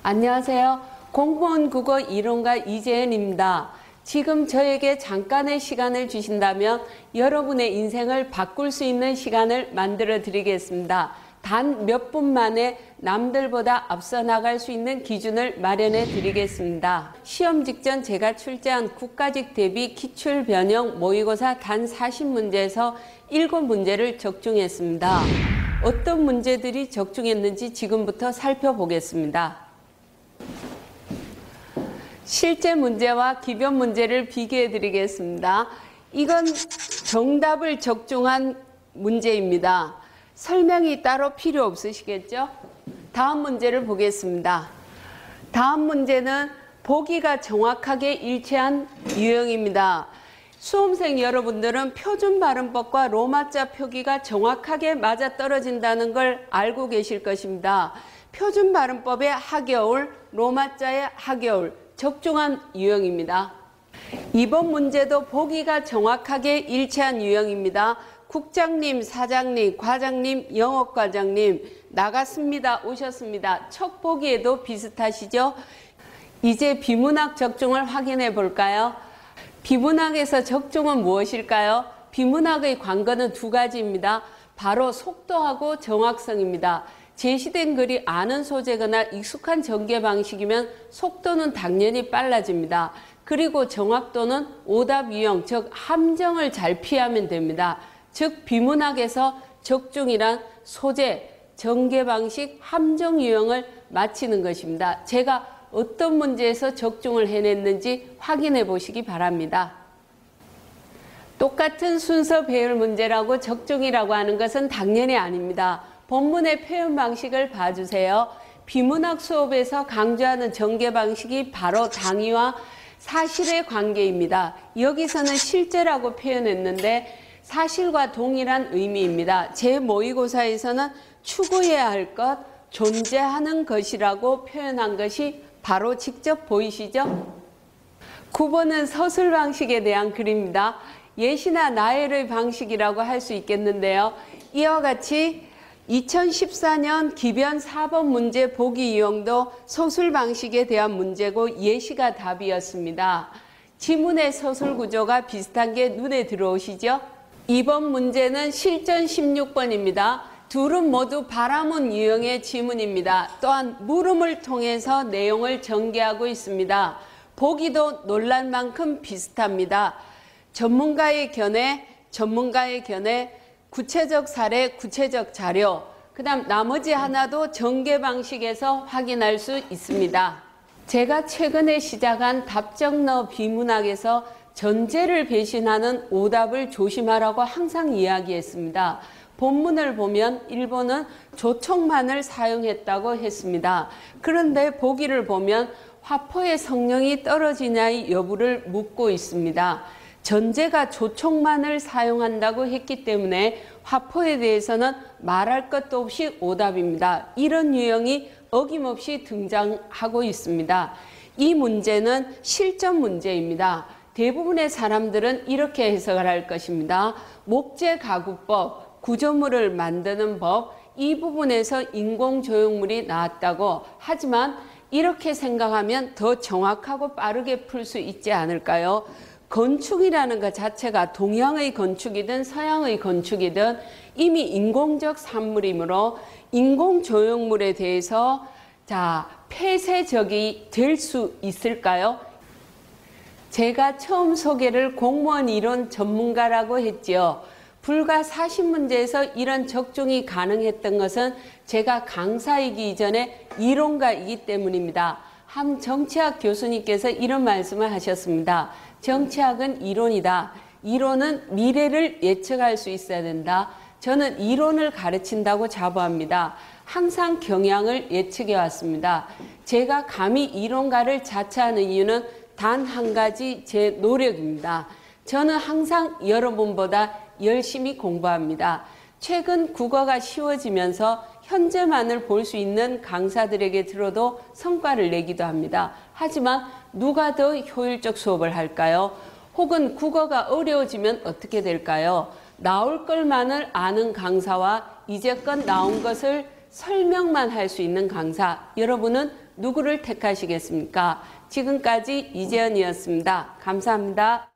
안녕하세요. 공무원 국어 이론가 이재은입니다. 지금 저에게 잠깐의 시간을 주신다면 여러분의 인생을 바꿀 수 있는 시간을 만들어 드리겠습니다. 단 몇 분 만에 남들보다 앞서 나갈 수 있는 기준을 마련해 드리겠습니다. 시험 직전 제가 출제한 국가직 대비 기출 변형 모의고사 단 40문제에서 7문제를 적중했습니다. 어떤 문제들이 적중했는지 지금부터 살펴보겠습니다. 실제 문제와 기변 문제를 비교해 드리겠습니다. 이건 정답을 적중한 문제입니다. 설명이 따로 필요 없으시겠죠? 다음 문제를 보겠습니다. 다음 문제는 보기가 정확하게 일치한 유형입니다. 수험생 여러분들은 표준 발음법과 로마자 표기가 정확하게 맞아떨어진다는 걸 알고 계실 것입니다. 표준 발음법의 하겨울, 로마자의 하겨울, 적중한 유형입니다. 이번 문제도 보기가 정확하게 일치한 유형입니다. 국장님, 사장님, 과장님, 영업과장님 나갔습니다. 오셨습니다. 첫 보기에도 비슷하시죠? 이제 비문학 적중을 확인해 볼까요? 비문학에서 적중은 무엇일까요? 비문학의 관건은 두 가지입니다. 바로 속도하고 정확성입니다. 제시된 글이 아는 소재거나 익숙한 전개 방식이면 속도는 당연히 빨라집니다. 그리고 정확도는 오답 유형, 즉 함정을 잘 피하면 됩니다. 즉 비문학에서 적중이란 소재, 전개 방식, 함정 유형을 맞히는 것입니다. 제가 어떤 문제에서 적중을 해냈는지 확인해 보시기 바랍니다. 똑같은 순서 배열 문제라고 적중이라고 하는 것은 당연히 아닙니다. 본문의 표현 방식을 봐주세요. 비문학 수업에서 강조하는 전개 방식이 바로 당위와 사실의 관계입니다. 여기서는 실제라고 표현했는데 사실과 동일한 의미입니다. 제 모의고사에서는 추구해야 할 것, 존재하는 것이라고 표현한 것이 바로 직접 보이시죠? 9번은 서술 방식에 대한 글입니다. 예시나 나열의 방식이라고 할 수 있겠는데요. 이와 같이 2014년 기변 4번 문제 보기 유형도 서술 방식에 대한 문제고 예시가 답이었습니다. 지문의 서술 구조가 비슷한 게 눈에 들어오시죠? 이번 문제는 실전 16번입니다. 둘은 모두 바라문 유형의 지문입니다. 또한 물음을 통해서 내용을 전개하고 있습니다. 보기도 놀랄 만큼 비슷합니다. 전문가의 견해, 구체적 사례, 구체적 자료, 그 다음 나머지 하나도 전개 방식에서 확인할 수 있습니다. 제가 최근에 시작한 답정너 비문학에서 전제를 배신하는 오답을 조심하라고 항상 이야기했습니다. 본문을 보면 1번은 조촉만을 사용했다고 했습니다. 그런데 보기를 보면 화포의 성령이 떨어지냐의 여부를 묻고 있습니다. 전제가 조촉만을 사용한다고 했기 때문에 화포에 대해서는 말할 것도 없이 오답입니다. 이런 유형이 어김없이 등장하고 있습니다. 이 문제는 실전 문제입니다. 대부분의 사람들은 이렇게 해석을 할 것입니다. 목재가구법, 구조물을 만드는 법, 이 부분에서 인공조형물이 나왔다고. 하지만 이렇게 생각하면 더 정확하고 빠르게 풀 수 있지 않을까요? 건축이라는 것 자체가 동양의 건축이든 서양의 건축이든 이미 인공적 산물이므로 인공조형물에 대해서 폐쇄적이 될 수 있을까요? 제가 처음 소개를 공무원 이론 전문가라고 했지요. 불과 40문제에서 이런 적중이 가능했던 것은 제가 강사이기 이전에 이론가이기 때문입니다. 한 정치학 교수님께서 이런 말씀을 하셨습니다. 정치학은 이론이다. 이론은 미래를 예측할 수 있어야 된다. 저는 이론을 가르친다고 자부합니다. 항상 경향을 예측해 왔습니다. 제가 감히 이론가를 자처하는 이유는 단 한 가지 제 노력입니다. 저는 항상 여러분보다 열심히 공부합니다. 최근 국어가 쉬워지면서 현재만을 볼 수 있는 강사들에게 들어도 성과를 내기도 합니다. 하지만 누가 더 효율적 수업을 할까요? 혹은 국어가 어려워지면 어떻게 될까요? 나올 것만을 아는 강사와 이제껏 나온 것을 설명만 할 수 있는 강사, 여러분은 누구를 택하시겠습니까? 지금까지 이재현이었습니다. 감사합니다.